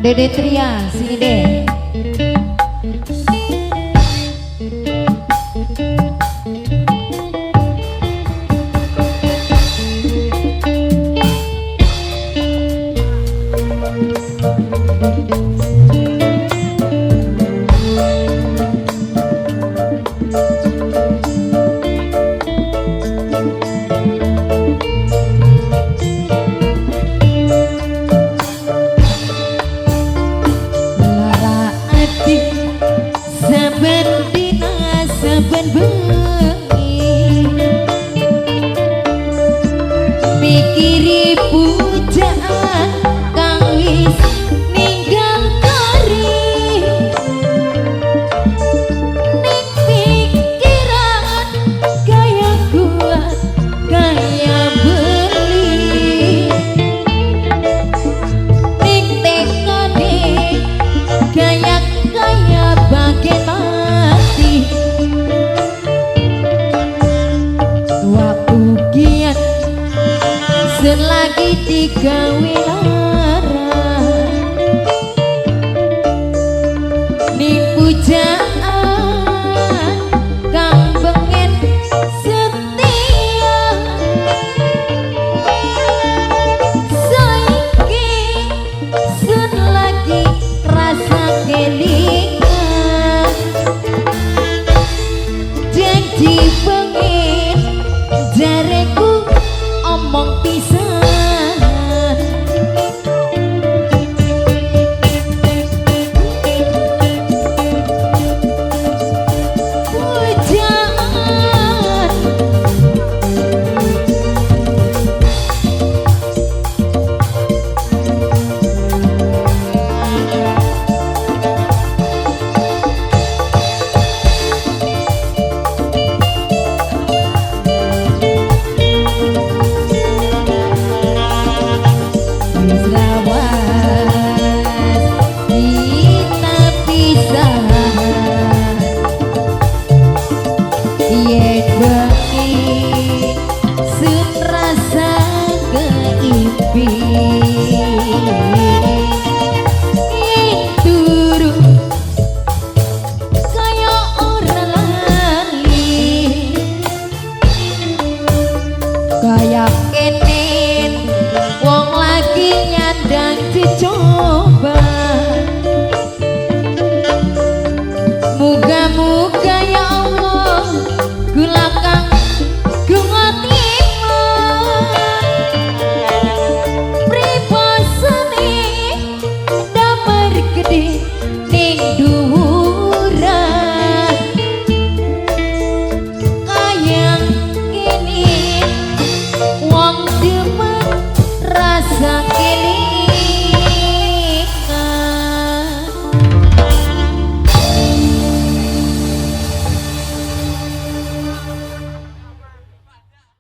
Dede Tria, sini deh. Mikiri pujaan kang wis ninggal kari ning pikiran gaya kuat gaya beli ning tekone gaya bagai mati waktu kian selagi digawe lara ning pujaan kang pengen setia saiki selagi rasa kelingan janji pengen jareku omong pisan kayak kenen wong lagi nyandang dicoba muga-muga ya Allah gula kang gumatimu pribosane damar gede